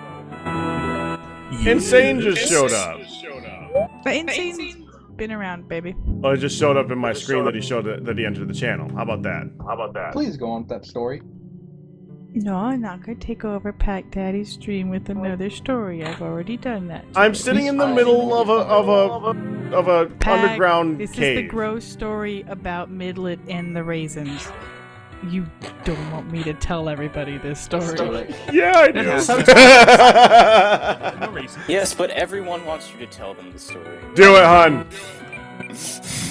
Insane just showed up. But Insane's been around, baby. Oh, it just showed up in my screen that he showed that he entered the channel. How about that? Please go on with that story. No, I'm not gonna take over Pack Daddy's stream with another story. I've already done that. I'm sitting in the middle of a Pack, underground this cave. is the gross story about Midlet and the raisins. You don't want me to tell everybody this story. Yeah, I do. Yes, but everyone wants you to tell them the story. Do it, hun.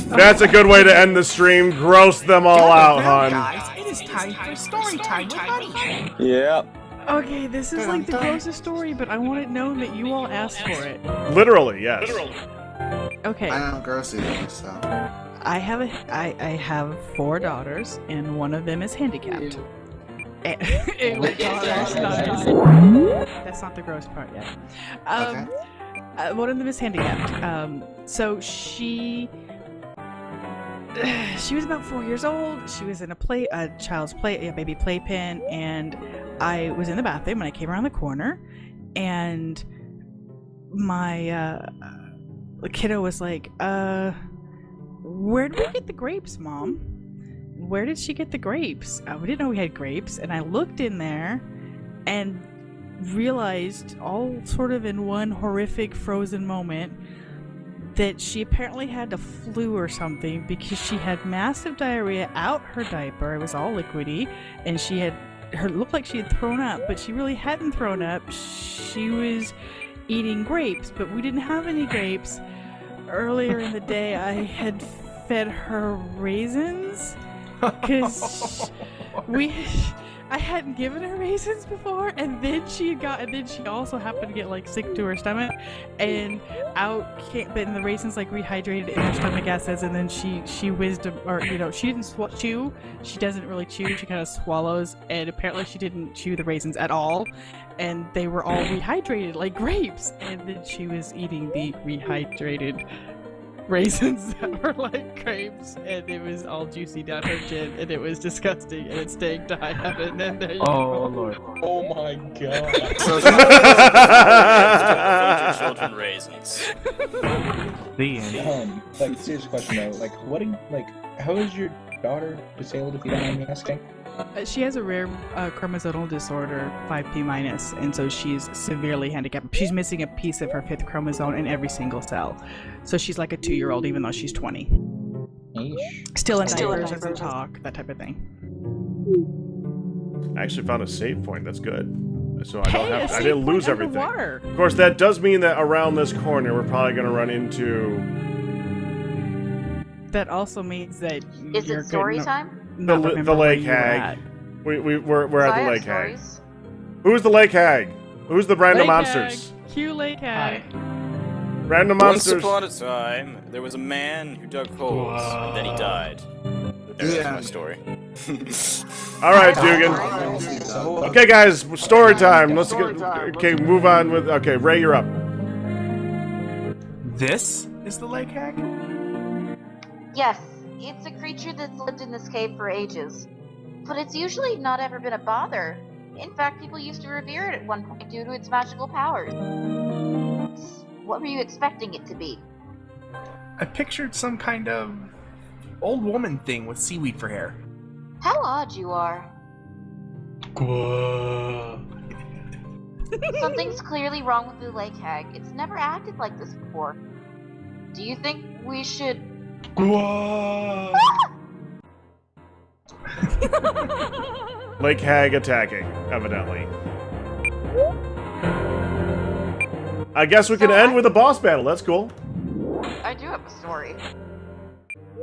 That's a good way to end the stream. Gross them all out, hun. Guys, it is time for story time with Honey. Yeah. Okay, this is like the grossest story, but I want it known that you all asked for it. Literally, yes. Okay. I don't gross either, so. I have 4 daughters, and one of them is handicapped. That's not the gross part yet. One of them is handicapped. So she was about 4 years old. She was in a baby playpen, and I was in the bathroom and I came around the corner, and my kiddo was like, where did we get the grapes, Mom? Where did she get the grapes? We didn't know we had grapes. And I looked in there and realized, all sort of in one horrific frozen moment, that she apparently had the flu or something, because she had massive diarrhea out her diaper. It was all liquidy, and looked like she had thrown up, but she really hadn't thrown up. She was eating grapes, but we didn't have any grapes. Earlier in the day, I had fed her raisins, because I hadn't given her raisins before, and then she also happened to get like sick to her stomach, and but the raisins like rehydrated in her stomach acids, and then she whizzed, or she didn't chew. She doesn't really chew. She kind of swallows, and apparently she didn't chew the raisins at all, and they were all rehydrated like grapes, and then she was eating the rehydrated raisins that were like grapes, and it was all juicy down her chin, and it was disgusting, and it stank to high heaven, and there you go. Lord. Oh my god. Feed your children raisins. The end. Like, serious question though, how is your daughter disabled, if you don't mind me asking? She has a rare chromosomal disorder, 5p-, and so she's severely handicapped. She's missing a piece of her 5th chromosome in every single cell. So she's like a 2-year-old, even though she's 20. Still in diapers, doesn't talk, that type of thing. I actually found a save point. That's good. So I didn't lose everything. Water. Of course, that does mean that around this corner, we're probably going to run into... That also means that Is it story time? The lake hag. We're at the lake hag. Who's the lake hag? Who's the random monsters? Cue lake hag. Random monsters. Once upon a time, there was a man who dug holes, and then he died. There's my story. All right, Deugan. Okay, guys, story time. Let's get. Okay, move on with. Okay, Ray, you're up. This is the lake hag? Yes, it's a creature that's lived in this cave for ages. But it's usually not ever been a bother. In fact, people used to revere it at one point due to its magical powers. What were you expecting it to be? I pictured some kind of old woman thing with seaweed for hair. How odd you are. Something's clearly wrong with the lake hag. It's never acted like this before. Do you think we should... Lake hag attacking, evidently. I guess we can end with a boss battle. That's cool. I do have a story.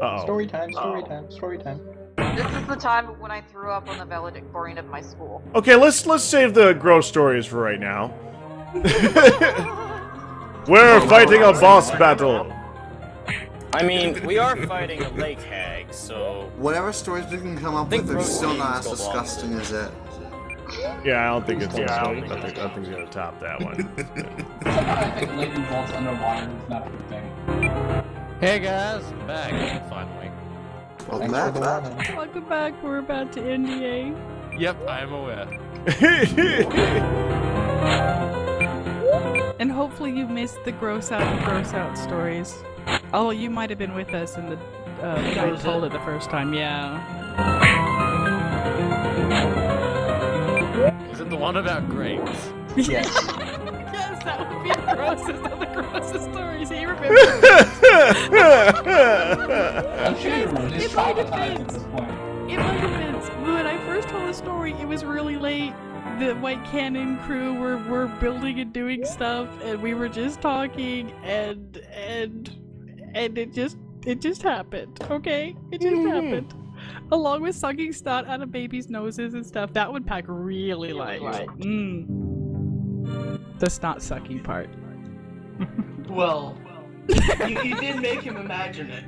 Uh-oh. Story time, story time, story time. This is the time when I threw up on the valedictorian of my school. Okay, let's save the gross stories for right now. We're fighting a boss battle. I mean, we are fighting a lake hag, so... Whatever stories we can come up with are still not as disgusting as it. Yeah, I don't think it's nothing's gonna top that one. I think lightning bolts underwater is not a good thing. Hey guys, I'm back finally. Welcome back. Welcome back. We're about to NDA. Yep, I am aware. And hopefully you missed the gross out stories. Oh, you might have been with us in the I told it the first time. Yeah. Is it the one about grapes? Yes. Yes, that would be the grossest of the grossest stories he remembers. I'm sure you're just traumatized at this point. In my defense, when I first told the story, it was really late. The White Cannon crew were building and doing stuff, and we were just talking, and it just happened. Okay, it just happened. Along with sucking snot out of babies' noses and stuff. That would Pack really like. The snot sucking part. Well, you did make him imagine it.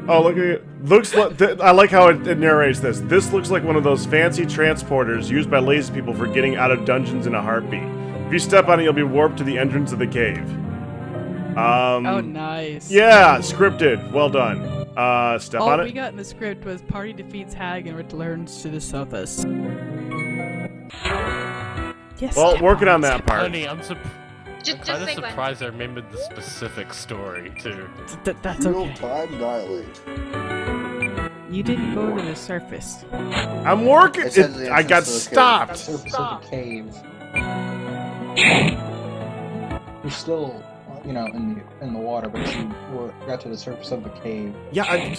Oh, look at it. Looks like I like how it narrates this. This looks like one of those fancy transporters used by lazy people for getting out of dungeons in a heartbeat. If you step on it, you'll be warped to the entrance of the cave. Oh, nice. Yeah, scripted. Well done. Step on it. All we got in the script was party defeats Hag and returns to the surface. Yes. Well, working on that part. Honey, I'm kind of surprised I remembered the specific story too. That's okay. Time dilate. You didn't go to the surface. I'm working. I got stopped. Surface of the cave. You're still, in the water, but you got to the surface of the cave. Yeah,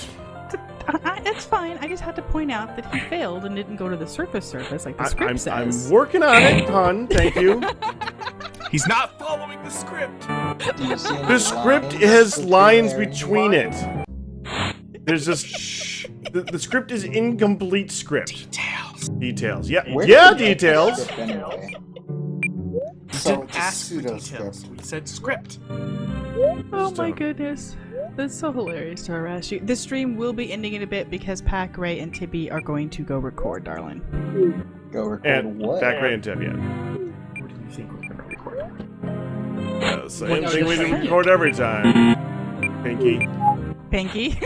It's fine. I just had to point out that he failed and didn't go to the surface like the script says. I'm working on it, hon. Thank you. He's not following the script. The script has lines between it. There's just the script is incomplete script. Details. Yeah. Details. So Didn't ask for details. We said script. Oh my goodness. That's so hilarious to harass you. This stream will be ending in a bit because Pack, Ray, and Tibby are going to go record, darling. Go record And what? Pack, Ray, and Tib, yeah. What do you think we're gonna record? Same thing we record every time. Pinky. Pinky.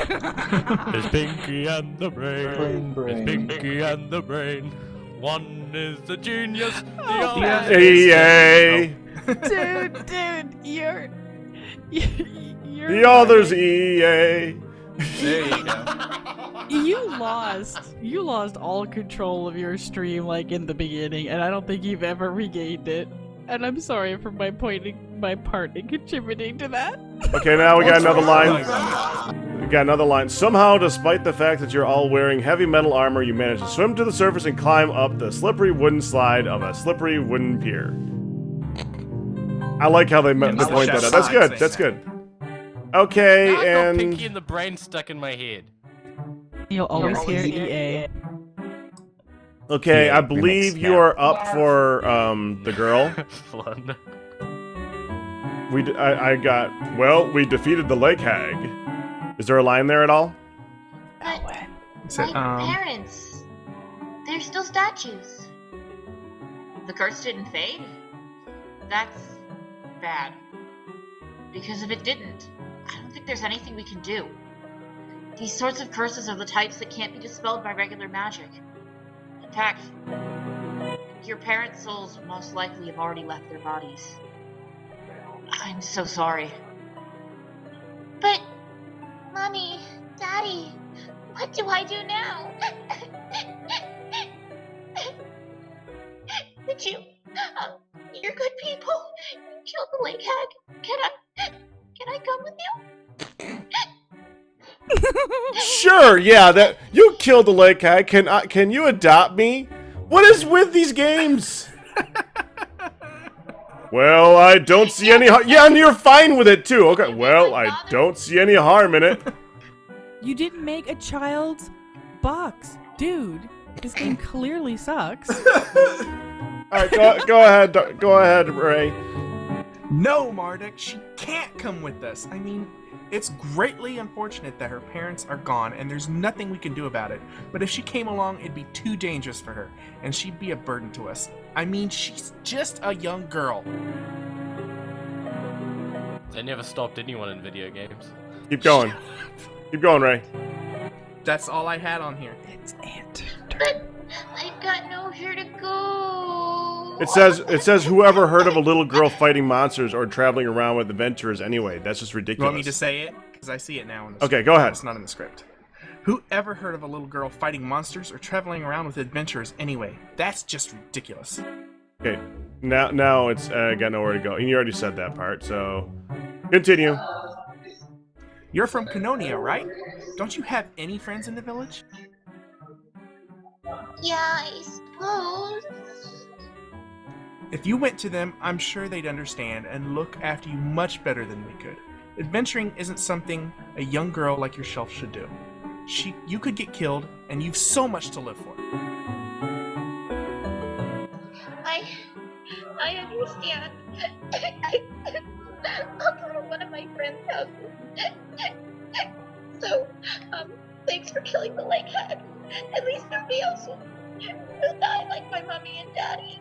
There's Pinky and the brain. Brain. There's Pinky and the brain. One is a genius, the other EA. Dude, you're The other's EA. There you go. You lost all control of your stream in the beginning, and I don't think you've ever regained it. And I'm sorry for my part in contributing to that. Okay, now we got another line. We got another line. Somehow, despite the fact that you're all wearing heavy metal armor, you manage to swim to the surface and climb up the slippery wooden slide of a slippery wooden pier. I like how they point that out. That's good. That's good. Okay, I've got and Pinky and the brain stuck in my head. You'll always hear EA. okay, Yeah, I believe you are up for the girl. Fun. We defeated the lake hag. Is there a line there at all? But Said, my parents, they're still statues. The curse didn't fade? That's bad. Because if it didn't, I don't think there's anything we can do. These sorts of curses are the types that can't be dispelled by regular magic. In fact, your parents' souls most likely have already left their bodies. I'm so sorry. But, Mommy, Daddy, what do I do now? But you're good people. You killed the lake hag. Can I come with you? Sure, yeah, that you killed the lake hag. Can you adopt me? What is with these games? Well, I don't see any harm. Yeah, and you're fine with it too. Okay, well, I don't see any harm in it. You didn't make a child's box, dude. This game clearly sucks. All right, go ahead, Ray. No, Mardek, she can't come with us. I mean, it's greatly unfortunate that her parents are gone, and there's nothing we can do about it. But if she came along, it'd be too dangerous for her, and she'd be a burden to us. I mean, she's just a young girl. They never stopped anyone in video games. Keep going. Keep going, Ray. That's all I had on here. It's Ant. But I've got nowhere to go. It says whoever heard of a little girl fighting monsters or traveling around with adventurers anyway. That's just You ridiculous. want me to say it? Because I see it now in the Okay, script. go ahead. It's not in the script. Who ever heard of a little girl fighting monsters or traveling around with adventurers anyway? That's just ridiculous. Okay, now it's got nowhere to go. And you already said that part, so continue. You're from Canonia, right? Don't you have any friends in the village? Yeah, I suppose. If you went to them, I'm sure they'd understand and look after you much better than we could. Adventuring isn't something a young girl like yourself should do. You could get killed, and you've so much to live for. I understand. I'll go to one of my friend's houses. So, thanks for killing the lake head. At least nobody else will die like my mommy and daddy.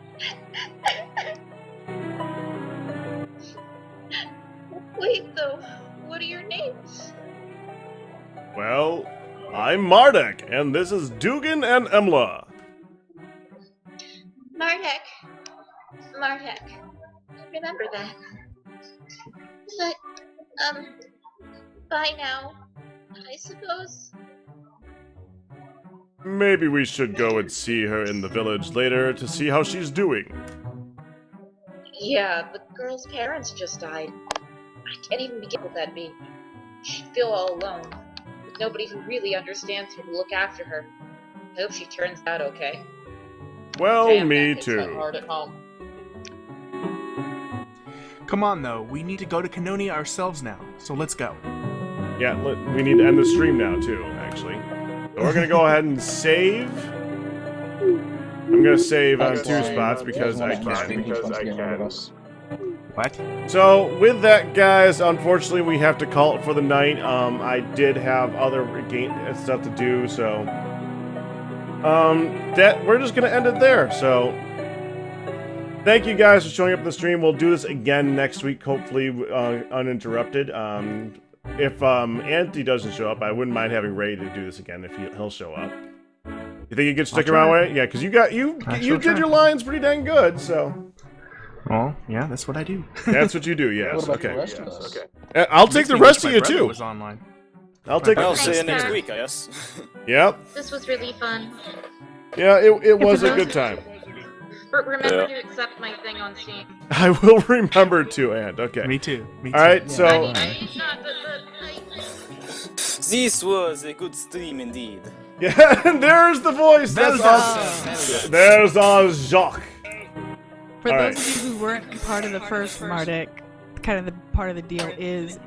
Wait, though, what are your names? Well, I'm Mardek, and this is Deugan and Emela. Mardek. Remember that. But, bye now, I suppose. Maybe we should go and see her in the village later to see how she's doing. Yeah, the girl's parents just died. I can't even begin with that being. She'd feel all alone, with nobody who really understands her to look after her. I hope she turns out okay. Well, Damn, me that kid's got too. hard at home. Come on, though. We need to go to Canonia ourselves now, so let's go. Yeah, we need to end the stream now, too, actually. So we're going to go ahead and save. I'm going to save on 2 spots because I can. What? So, with that, guys, unfortunately, we have to call it for the night. I did have other stuff to do, so... we're just going to end it there, so... Thank you guys for showing up in the stream. We'll do this again next week, hopefully uninterrupted. If Auntie doesn't show up, I wouldn't mind having Ray to do this again if he'll show up. You think you could stick around, Ray? Yeah, because you did your lines pretty dang good, so... Well, yeah, that's what I do. That's what you do, yes. What about Okay. the rest of us? I'll take the rest of you, brother too. Was online. I'll take I'll see you next week, I guess. Yep. This was really fun. Yeah, it was a good time. Remember to accept my thing on Steam. I will remember to, and okay. Me too. Alright, Yeah. so... This was a good stream indeed. Yeah, and there's the voice! That's awesome! There's Jacques! For those of you who weren't part of the first Mardek, kind of the part of the deal is